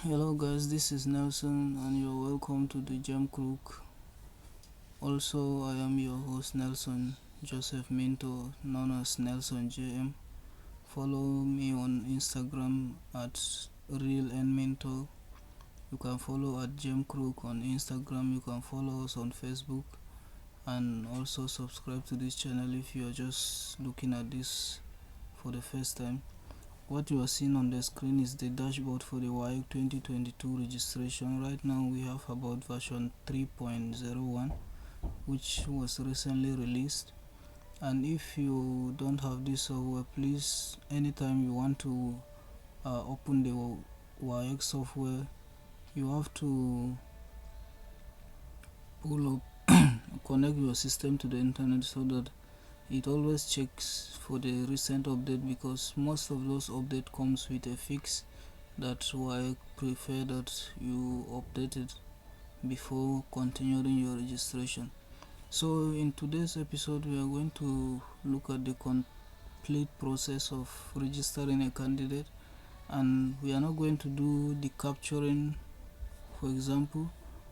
Hello guys, this is Nelson and you're welcome to the Gemkrook. Also, I am your host Nelson Joseph Minto, known as Nelson JM. Follow me on Instagram at realnminto. You can follow at Gemkrook on Instagram. You can follow us on Facebook and also subscribe to this channel if you are just looking at this for the first time. What you are seeing on the screen is the dashboard for the Waec 2022 registration. Right now we have about version 3.01 which was recently released, and if you don't have this software, please, anytime you want to open the Waec software, you have to pull up connect your system to the internet so that it always checks for the recent update, because most of those update comes with a fix that Waec prefer that you update it before continuing your registration. So in today's episode we are going to look at the complete process of registering a candidate, and we are not going to do the capturing for example,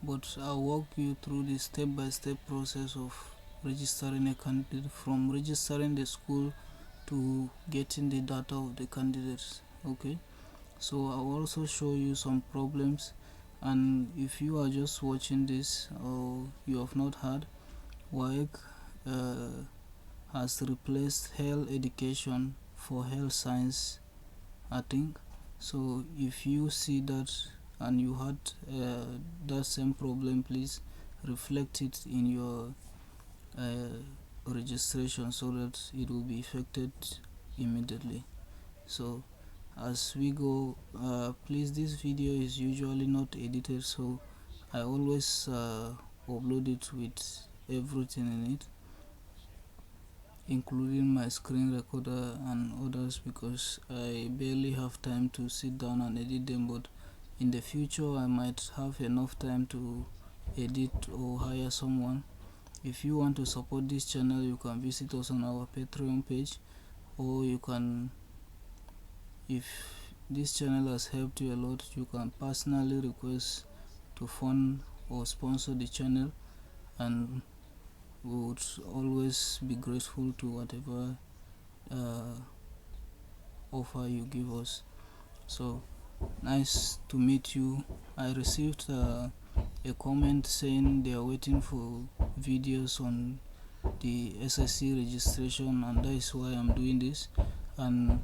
but I'll walk you through the step-by-step process of registering a candidate, from registering the school to getting the data of the candidates. Okay, so I'll also show you some problems, and if you are just watching this or you have not heard, Waec has replaced health education for health science, I think. So if you see that and you had that same problem, please reflect it in your registration so that it will be affected immediately. So as we go, please, this video is usually not edited, so I always upload it with everything in it, including my screen recorder and others, because I barely have time to sit down and edit them. But in the future I might have enough time to edit or hire someone. If you want to support this channel, you can visit us on our Patreon page, or you can, if this channel has helped you a lot, you can personally request to fund or sponsor the channel, and we would always be grateful to whatever offer you give us. So nice to meet you. I received a comment saying they are waiting for videos on the SSC registration, and that is why I'm doing this. And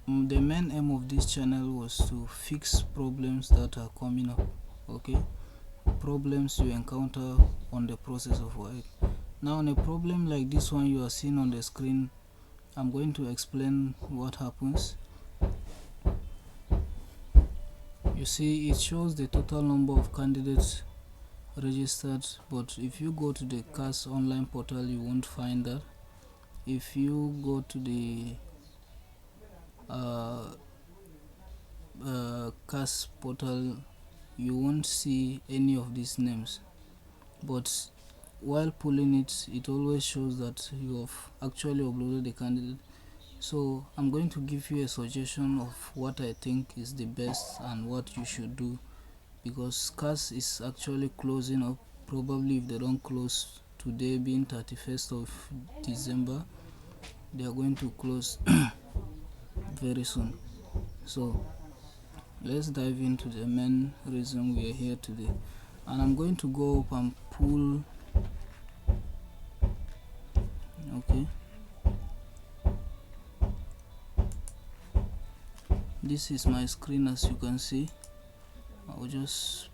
the main aim of this channel was to fix problems that are coming up. Okay, problems you encounter on the process of work. Now, on a problem like this one you are seeing on the screen, I'm going to explain what happens. You see, it shows the total number of candidates registered, but if you go to the Ssce online portal, you won't find that. If you go to the Ssce portal, you won't see any of these names, but while pulling it, it always shows that you have actually uploaded the candidate. So I'm going to give you a suggestion of what I think is the best and what you should do, because Ssce is actually closing up. Probably if they don't close today, being 31st of December, they are going to close very soon. So let's dive into the main reason we are here today, and I'm going to go up and pull. Okay, this is my screen. As you can see, I'll just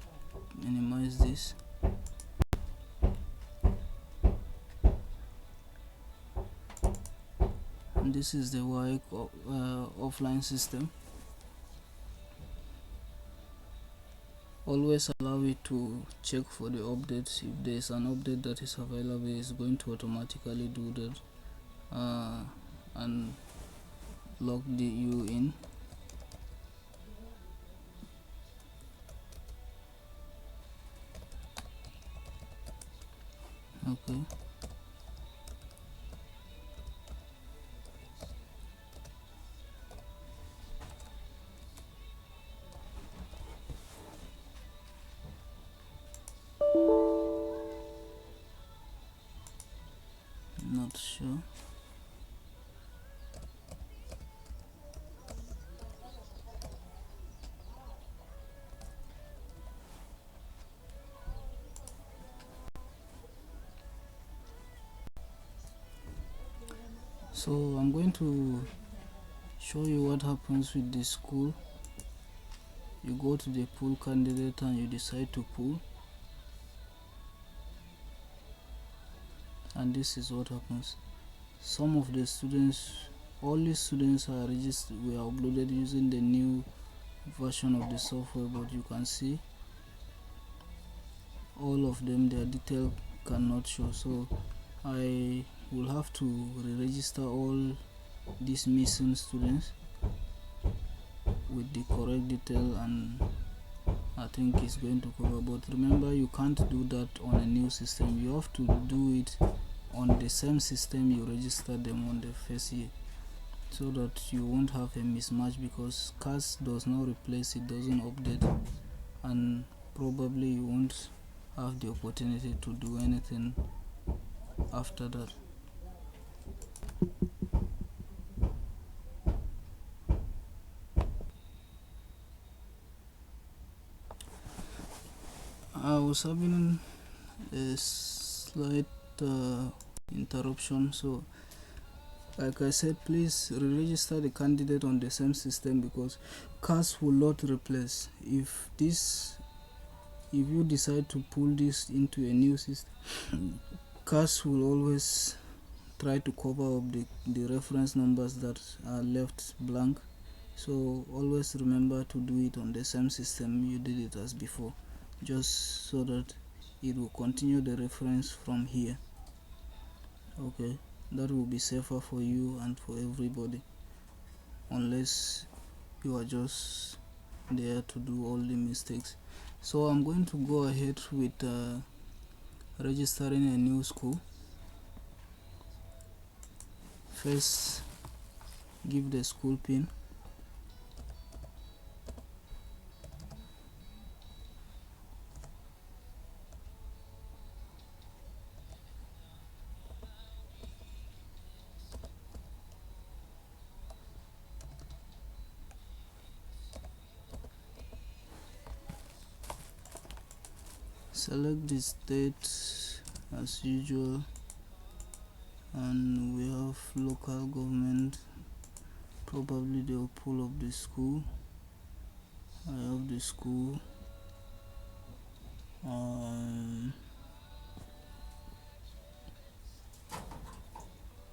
minimize this. And this is the Waec offline system. Always allow it to check for the updates. If there is an update that is available, it's going to automatically do that and log you in. Okay, not sure. So I'm going to show you what happens with this school. You go to the pool candidate and you decide to pool, and this is what happens. Some of the students, all the students are registered, were uploaded using the new version of the software, but you can see all of them, their detail cannot show. So I will have to re-register all these missing students with the correct detail, and I think it's going to cover. But remember, you can't do that on a new system. You have to do it on the same system you registered them on the first year, so that you won't have a mismatch, because CAS does not replace, it doesn't update, and probably you won't have the opportunity to do anything after that. I was having a slight interruption, so like I said, please re-register the candidate on the same system, because CAS will not replace. If you decide to pull this into a new system, CAS will always try to cover up the reference numbers that are left blank. So always remember to do it on the same system you did it as before, just so that it will continue the reference from here. Okay, that will be safer for you and for everybody, unless you are just there to do all the mistakes. So I'm going to go ahead with registering a new school. First, give the school pin. Select the state as usual, and we have local government. Probably they will pull up the school. I have the school.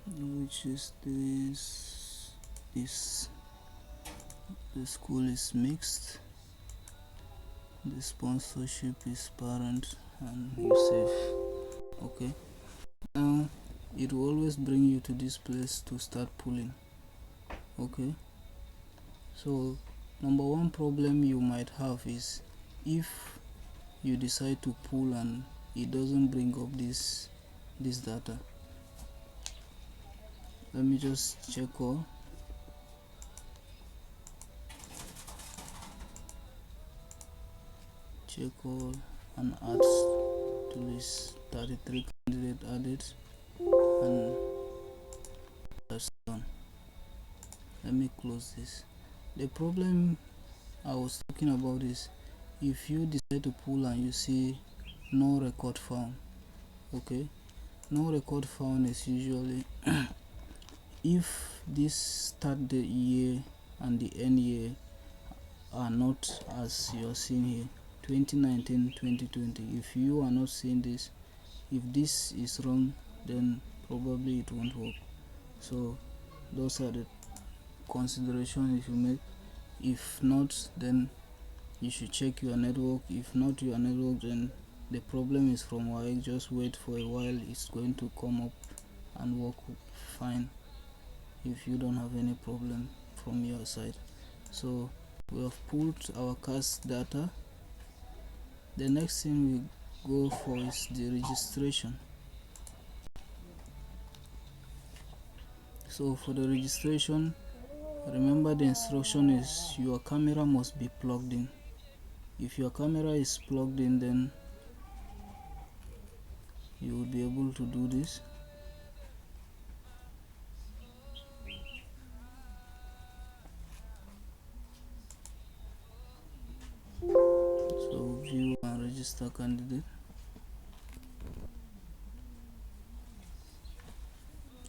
Which is this. The school is mixed. The sponsorship is parent, and you save. Okay, now it will always bring you to this place to start pulling. Okay, so number one problem you might have is if you decide to pull and it doesn't bring up this data. Let me just check all. And add to this 33 candidate added, and that's done. Let me close this. The problem I was talking about is if you decide to pull and you see no record found. Okay, no record found is usually if this start the year and the end year are not as you're seeing here, 2019 2020. If you are not seeing this, if this is wrong, then probably it won't work. So those are the considerations you make. If not, then you should check your network. If not your network, then the problem is from Waec. Just wait for a while, it's going to come up and work fine if you don't have any problem from your side. So we have pulled our CAS data. The next thing we go for is the registration. So for the registration, remember the instruction is your camera must be plugged in. If your camera is plugged in, then you will be able to do this. register candidate.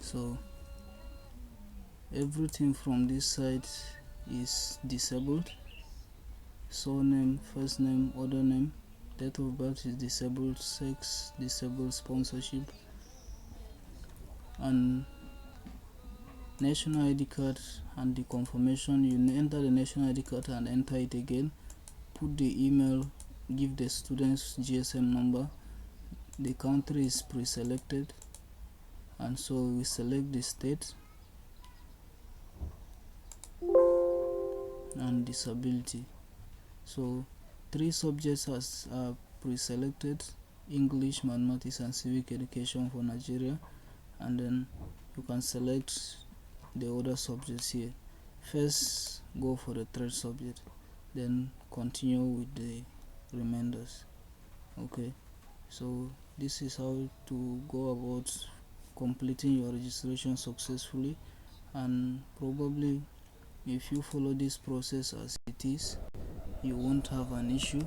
So everything from this side is disabled. Surname, first name, other name, date of birth is disabled, sex disabled, sponsorship, and national ID card and the confirmation. You enter the national ID card and enter it again, put the email, give the student's GSM number. The country is pre-selected, and so we select the state and disability. So 3 subjects are pre-selected: English, mathematics and civic education for Nigeria, and then you can select the other subjects here. First go for the 3rd subject, then continue with the remainders. Okay, so this is how to go about completing your registration successfully, and probably if you follow this process as it is, you won't have an issue.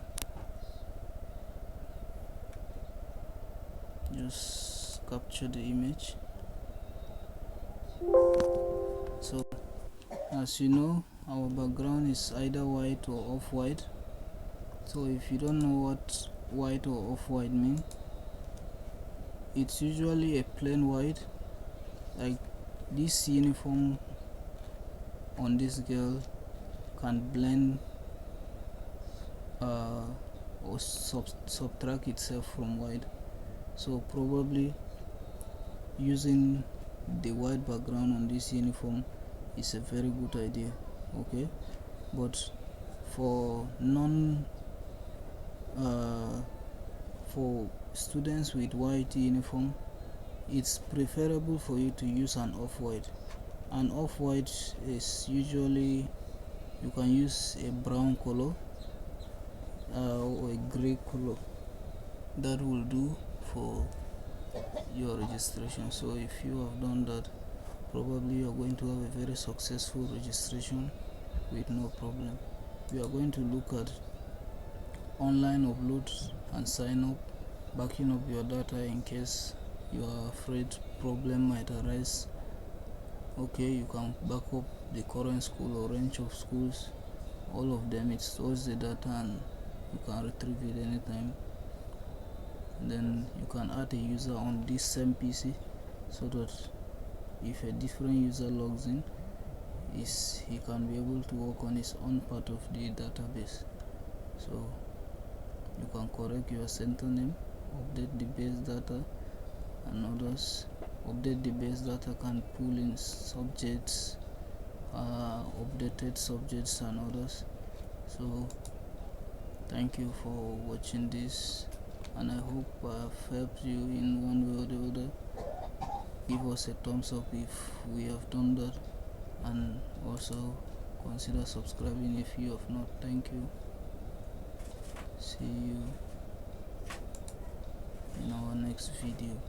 Just capture the image. So as you know, our background is either white or off-white. So if you don't know what white or off-white mean, it's usually a plain white, like this uniform on this girl can blend or subtract itself from white. So probably using the white background on this uniform is a very good idea. Okay, but for for students with white uniform, it's preferable for you to use an off-white. An off-white is usually, you can use a brown color or a gray color. That will do for your registration. So if you have done that, probably you are going to have a very successful registration with no problem. We are going to look at online uploads and sign up, backing up your data in case you are afraid problem might arise. Okay, you can back up the current school or range of schools, all of them. It stores the data and you can retrieve it anytime. Then you can add a user on this same PC, so that if a different user logs in, he can be able to work on his own part of the database. So you can correct your center name, update the base data and others. Update the base data can pull in subjects, updated subjects and others. So thank you for watching this, and I hope I've helped you in one way or the other. Give us a thumbs up if we have done that, and also consider subscribing if you have not. Thank you. See you in our next video.